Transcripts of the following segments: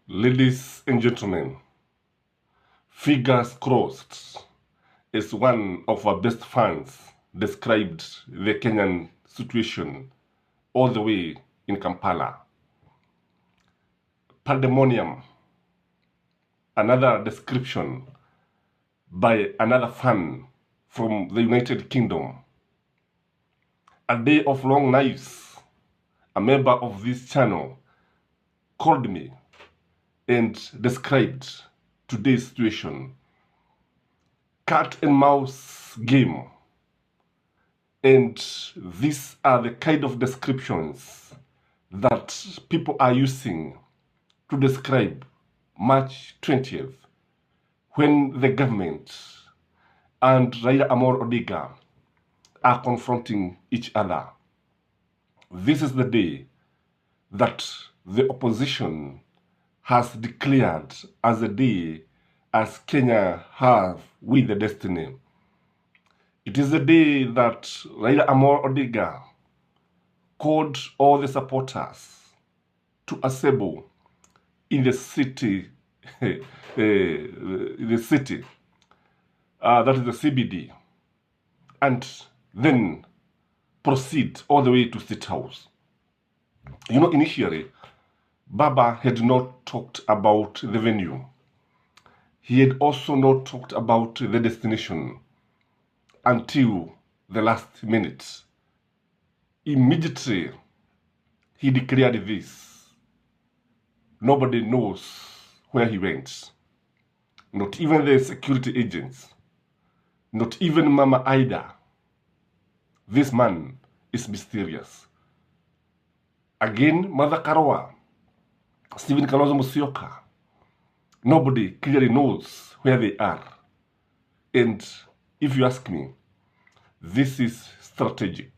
Ladies and gentlemen, fingers crossed, as one of our best fans described the Kenyan situation all the way in Kampala. Pandemonium, another description by another fan from the United Kingdom. A day of long nights, a member of this channel called me and described today's situation. Cat and mouse game. And these are the kind of descriptions that people are using to describe March 20th, when the government and Raila Amolo Odinga are confronting each other. This is the day that the opposition has declared as a day as Kenya have with the destiny. It is the day that Raila Amolo Odinga called all the supporters to assemble in the city, that is the CBD, and then proceed all the way to State House. You know, initially, Baba had not talked about the venue. He had also not talked about the destination until the last minute. Immediately, he declared this. Nobody knows where he went. Not even the security agents. Not even Mama Ida. This man is mysterious. Again, Mother Karua, Stephen Kalonzo Musyoka. Nobody clearly knows where they are. And if you ask me, this is strategic.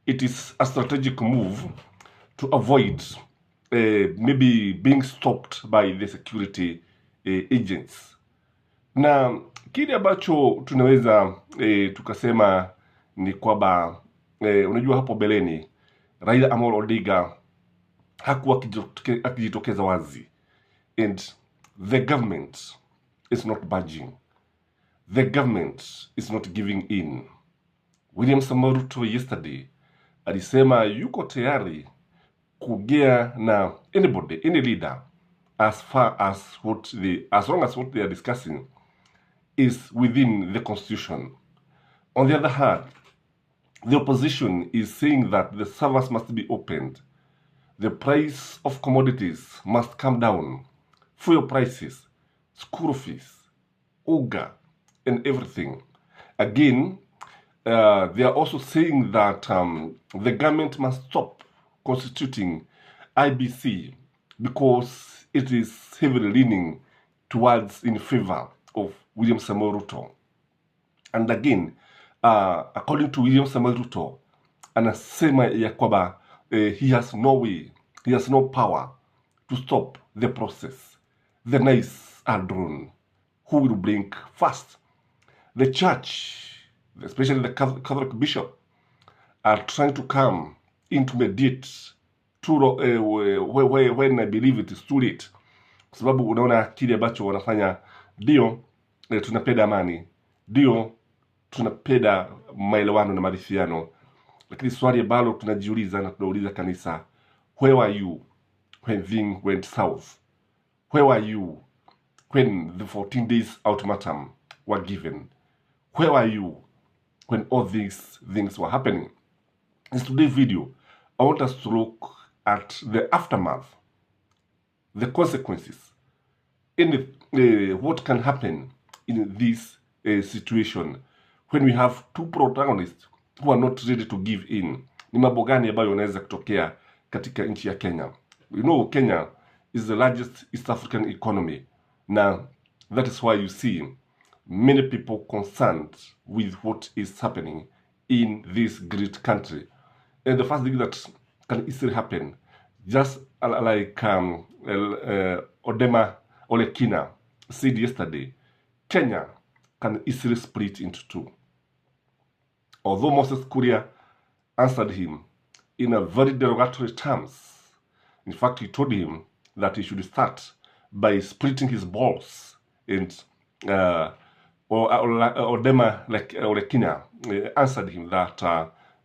It is a strategic move to avoid maybe being stopped by the security agents. Na kile ambacho tunaweza tukasema ni kwamba unajua hapo beleni Raila Amolo Odinga hakuwa akijitokeza wazi, and the government is not budging. The government is not giving in. William Samoei Ruto yesterday alisema yuko tayari kuongea na anybody, any leader, as long as what they are discussing is within the constitution. On the other hand, the opposition is saying that the servers must be opened. The price of commodities must come down. Fuel prices, school fees, UGA, and everything. Again, they are also saying that the government must stop constituting IBC because it is heavily leaning towards in favor of William Samoei Ruto. And again, according to William Samoei Ruto, anasema ya kwamba he has no way, he has no power to stop the process. The knives are drawn. Who will blink first? The church, especially the Catholic bishop, are trying to come into mediate when I believe it is too late. Kwa sababu unaona kile ambacho wanafanya, ndio tunapenda amani, ndio tunapenda maelewano na maridhiano, lakini swali ambalo tunajiuliza na tunauliza kanisa, where were you when things went south? Where were you when the 14 days ultimatum were given? Where were you when all these things were happening? In today's video, I want us to look at the aftermath, the consequences, and what can happen in this situation when we have two protagonists who are not ready to give in. Ni mambo gani ambayo yanaweza kutokea katika nchi ya Kenya? You know, Kenya is the largest East African economy. Now, that is why you see many people concerned with what is happening in this great country. And the first thing that can easily happen, just like Odema Olekina said yesterday, Kenya can easily split into two. Although Moses Kuria answered him in a very derogatory terms, in fact, he told him that he should start by splitting his balls and Odema Kenya answered him that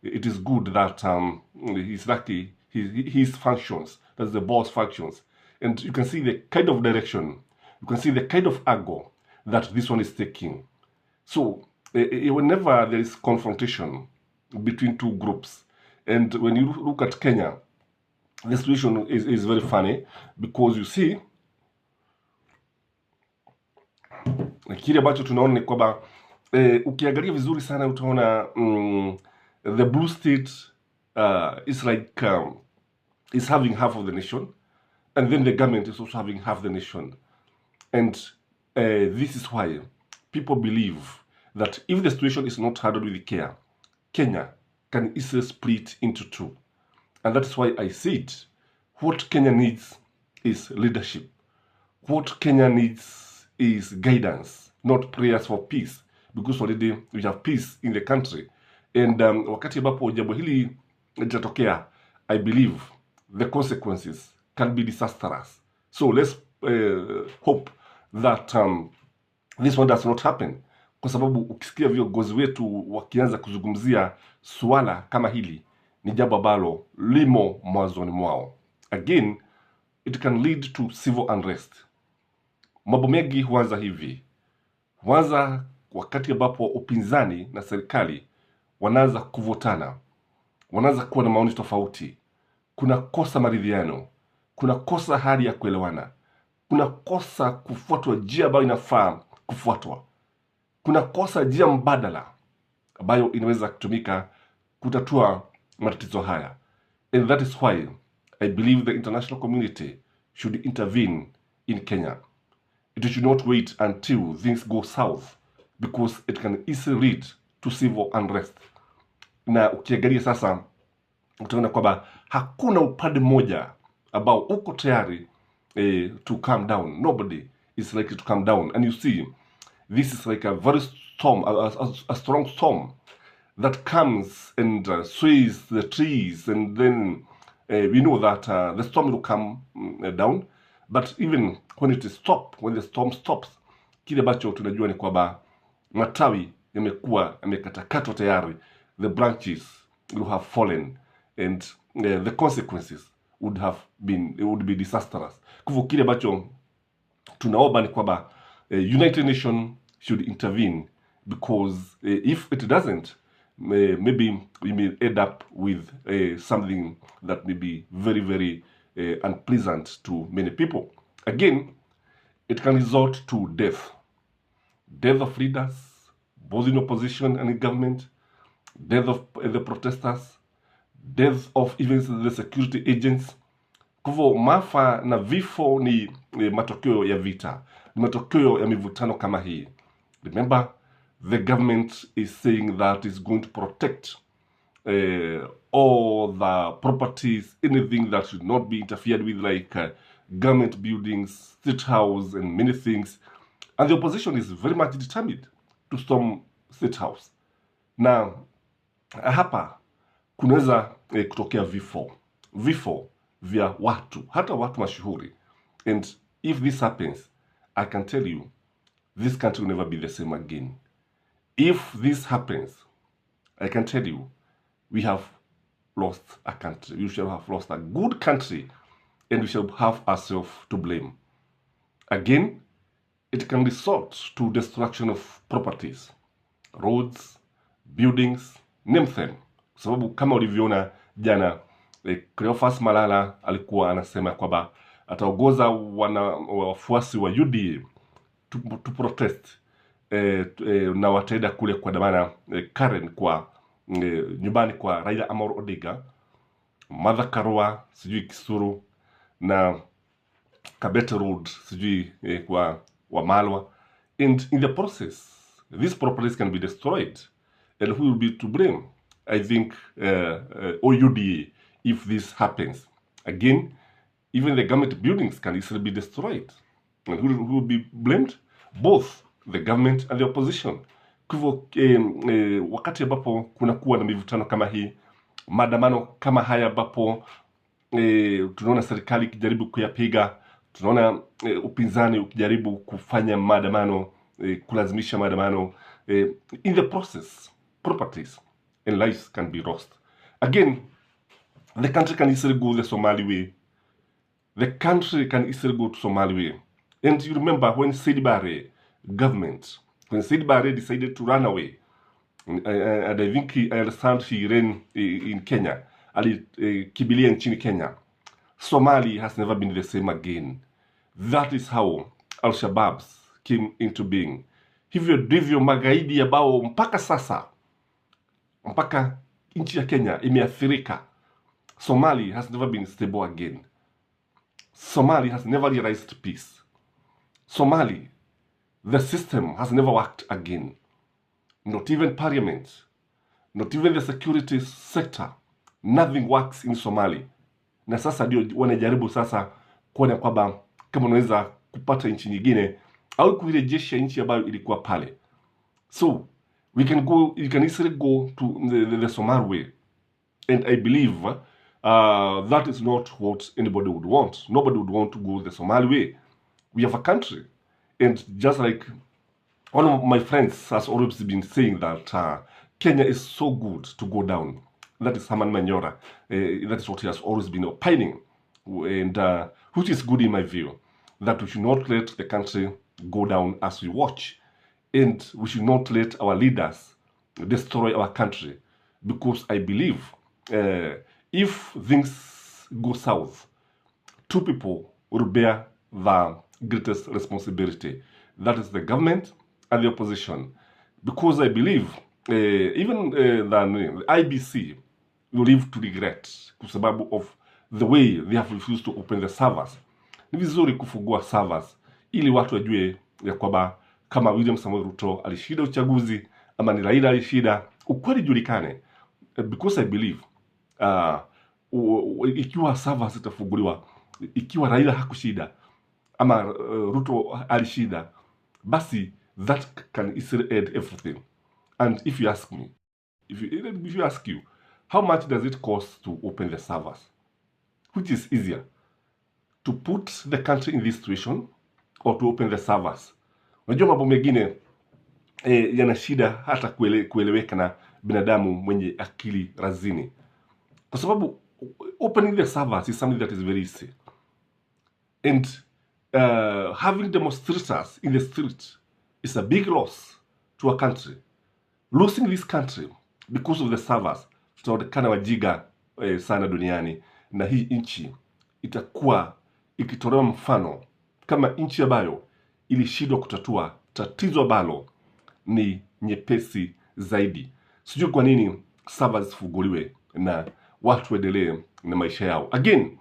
it is good that he's lucky his functions, that's the boss functions. And you can see the kind of direction, you can see the kind of angle that this one is taking. So whenever there is confrontation between two groups, and when you look at Kenya, the situation is very funny, because you see kile ambacho tunaona ni kwamba ukiangalia vizuri sana utaona the blue state is like is having half of the nation, and then the government is also having half the nation. And this is why people believe that if the situation is not handled with care, Kenya can easily split into two. And that's why I said what Kenya needs is leadership. What Kenya needs is guidance, not prayers for peace, because already we have peace in the country. And wakati ambapo jambo hili litatokea, I believe the consequences can be disastrous. So let's hope that this one does not happen, kwa sababu ukisikia viongozi wetu wakianza kuzungumzia swala kama hili, ni jambo ambalo limo mwanzoni mwao. Again, it can lead to civil unrest. Mambo mengi huanza hivi. Huanza wakati ambapo upinzani na serikali wanaanza kuvutana, wanaanza kuwa na maoni tofauti. Kuna kosa maridhiano, kuna kosa hali ya kuelewana, kuna kosa kufuatwa njia ambayo inafaa kufuatwa, kuna kosa njia mbadala ambayo inaweza kutumika kutatua matatizo haya. And that is why I believe the international community should intervene in Kenya. It should not wait until things go south, because it can easily lead to civil unrest. Na ukiangalia sasa utaona kwamba hakuna upande mmoja ambao uko tayari to calm down. Nobody is likely to calm down. And you see, this is like a very storm, a strong storm that comes and sways the trees, and then we know that the storm will come down. But even when it is stopped, when the storm stops, kile ambacho tunajua ni kwamba matawi yamekuwa yamekatakatwa tayari, the branches will have fallen, and the consequences would be disastrous. Kwa hivyo kile ambacho tunaomba ni kwamba United Nations should intervene, because if it doesn't, maybe we may end up with something that may be very, very unpleasant to many people. Again, it can result to death of leaders, both in opposition and in government, death of the protesters, death of even the security agents. Kwa hivyo maafa na vifo ni matokeo ya vita, ni matokeo ya mivutano kama hii. Remember, the government is saying that it's going to protect all the properties, anything that should not be interfered with, like government buildings, state house, and many things. And the opposition is very much determined to storm state house. Na hapa kunaweza kutokea vifo vya watu, hata watu mashuhuri. And if this happens, I can tell you, this country will never be the same again. If this happens, I can tell you, we have lost a country. We shall have lost a good country, and we shall have ourselves to blame. Again, it can result to destruction of properties, roads, buildings, name them. Sababu kama ulivyoona jana, Cleophas Malala alikuwa anasema kwamba ataongoza wafuasi wa UDA to protest, na wataenda kule kwa damana Karen kwa nyumbani kwa Raila Amolo Odinga, Martha Karua sijui Kisuru, na Kabete Road sijui kwa Wamalwa. And in the process, these properties can be destroyed, and who will be to blame? I think UDA, if this happens. Again, even the government buildings can easily be destroyed. And who will be blamed? Both the government and the opposition. Kwa hivyo wakati ambapo kunakuwa na mivutano kama hii, maandamano kama haya ambapo tunaona serikali ikijaribu kuyapiga Tunaona upinzani ukijaribu kufanya maandamano, kulazimisha maandamano. In the process, properties and lives can be lost. Again, the country can easily go the Somali way. The country can easily go to Somali way. And you remember when Said Barre government, when Said Barre decided to run away, and I think I understand he ran in Kenya, alikimbilia nchini Kenya. Somali has never been the same again. That is how Al-Shabaabs came into being. Hivyo ndivyo magaidi ambao mpaka sasa, mpaka nchi ya Kenya imeathirika. Somali has never been stable again. Somali has never realized peace. Somali, the system has never worked again. Not even parliament, not even the security sector. Nothing works in Somali. Na sasa ndio wanajaribu sasa kuona kwamba kama unaweza kupata nchi nyingine au kuirejesha nchi ambayo ilikuwa pale. So you can easily go to the Somali way. And I believe that is not what anybody would want. Nobody would want to go the Somali way. We have a country. And just like one of my friends has always been saying that Kenya is so good to go down. That is Herman Manyora. That is what he has always been opining. And which is good in my view. That we should not let the country go down as we watch. And we should not let our leaders destroy our country. Because I believe if things go south, two people will bear the greatest responsibility. That is the government and the opposition. Because I believe even the IBC will live to regret kwa sababu of the way they have refused to open the servers. Ni vizuri kufungua servers ili watu wajue ya kwamba kama William Samoei Ruto alishinda uchaguzi ama ni Raila alishinda, ukweli julikane. Because I believe ikiwa servers zitafunguliwa, ikiwa Raila hakushinda ama Ruto alishinda, basi that can easily end everything. And if you ask me, if you ask you, how much does it cost to open the servers? Which is easier, to put the country in this situation or to open the servers? Unajua mambo mengine yana shida hata kueleweka na binadamu mwenye akili razini. Kwa sababu opening the servers is something that is very easy. And having demonstrators in the street is a big loss to a country. Losing this country because of the servers tutaonekana wajiga sana duniani, na hii nchi itakuwa ikitolewa mfano kama nchi ambayo ilishindwa kutatua tatizo ambalo ni nyepesi zaidi. Sijui kwa nini servers zifunguliwe na watu waendelee na maisha yao. Again,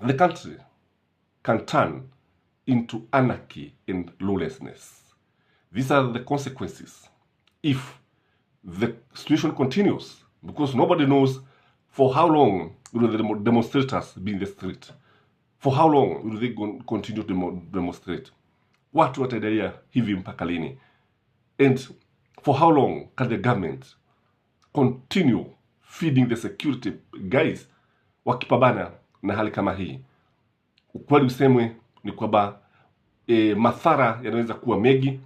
the country can turn into anarchy and lawlessness. These are the consequences if the situation continues, because nobody knows for how long will the demonstrators be in the street. For how long will they continue to demonstrate? Watu wataendelea hivi mpaka lini? And for how long can the government continue feeding the security guys wakipambana na hali kama hii? Ukweli usemwe ni kwamba madhara yanaweza kuwa mengi.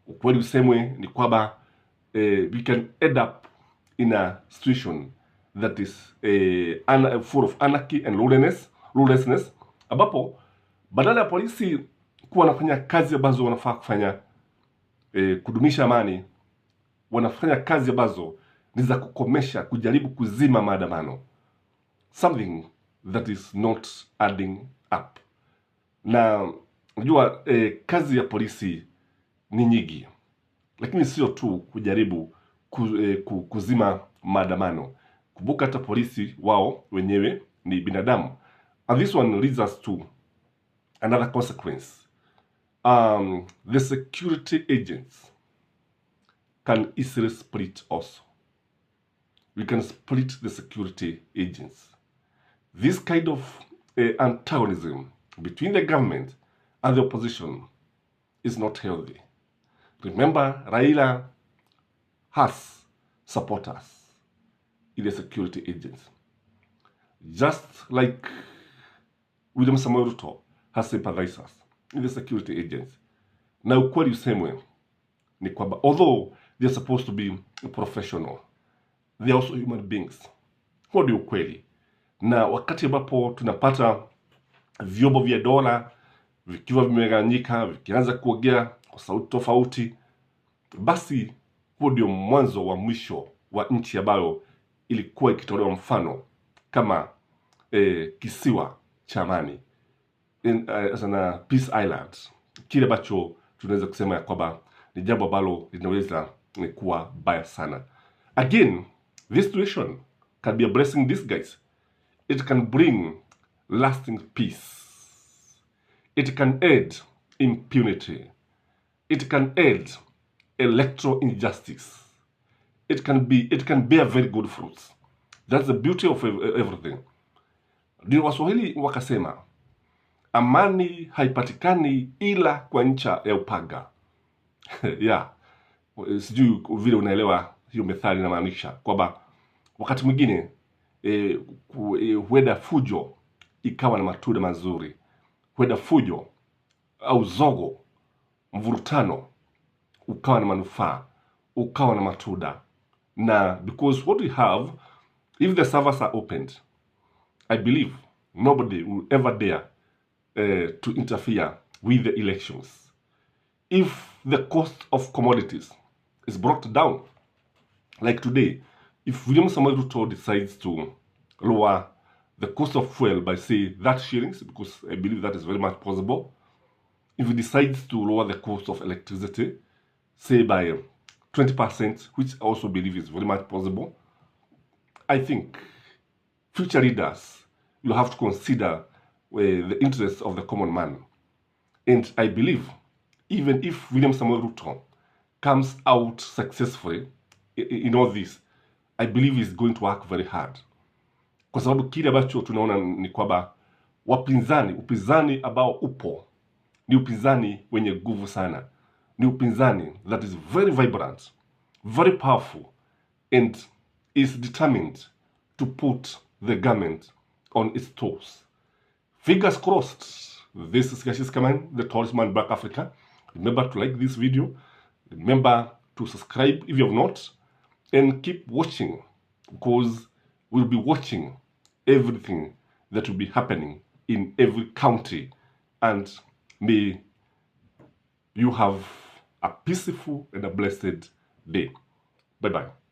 Ukweli usemwe ni kwamba we can end up in a situation that is full of anarchy and lawlessness, ambapo badala ya polisi kuwa wanafanya kazi ambazo wanafaa kufanya kudumisha amani, wanafanya kazi ambazo ni za kukomesha, kujaribu kuzima maandamano. Something that is not adding up. Na unajua kazi ya polisi ni nyingi, lakini sio tu kujaribu kuzima maandamano. Kumbuka hata polisi wao wenyewe ni binadamu. And this one leads us to another consequence. The security agents can easily split also. We can split the security agents. This kind of antagonism between the government and the opposition is not healthy. Remember, Raila has supporters in the security agents. Just like William Samoei Ruto has sympathizers in the security agents. Na ukweli usemwe ni kwamba although they're supposed to be professional, they are also human beings. Huo ndio ukweli. Na wakati ambapo tunapata vyombo vya dola vikiwa vimegawanyika, vikianza kuongea kwa sauti tofauti, basi huo ndio mwanzo wa mwisho wa nchi ambayo ilikuwa ikitolewa mfano kama kisiwa cha amani, na Peace Island, kile ambacho tunaweza kusema ya kwamba ni jambo ambalo linaweza kuwa baya sana. Again, this situation can be a blessing in disguise. It can bring lasting peace. It can end impunity. It can end electoral injustice. It can bear very good fruits. That's the beauty of everything. Ndio Waswahili wakasema, amani haipatikani ila kwa ncha ya upanga. Yeah. Sijui vile unaelewa hiyo methali inamaanisha kwamba wakati mwingine huenda fujo ikawa na matunda mazuri. Huenda fujo au zogo, mvurutano, ukawa na manufaa, ukawa na matunda. Na because what we have, if the servers are opened, I believe nobody will ever dare to interfere with the elections. If the cost of commodities is brought down, like today, if William Samoei Ruto decides to lower the cost of fuel by, say, that shillings, because I believe that is very much possible, if he decides to lower the cost of electricity, say by 20%, which I also believe is very much possible, I think future leaders will have to consider the interests of the common man. And I believe, even if William Samoei Ruto comes out successfully in all this, I believe he's going to work very hard. Kwa sababu kile ambacho tunaona ni kwamba upinzani ambao upo ni upinzani wenye nguvu sana. Ni upinzani that is very vibrant, very powerful, and is determined to put the government on its toes. Fingers crossed. This is Gashi's Kaman, the tallest man in Black Africa. Remember to like this video. Remember to subscribe if you have not. And keep watching, because we'll be watching everything that will be happening in every county. And may you have a peaceful and a blessed day. Bye-bye.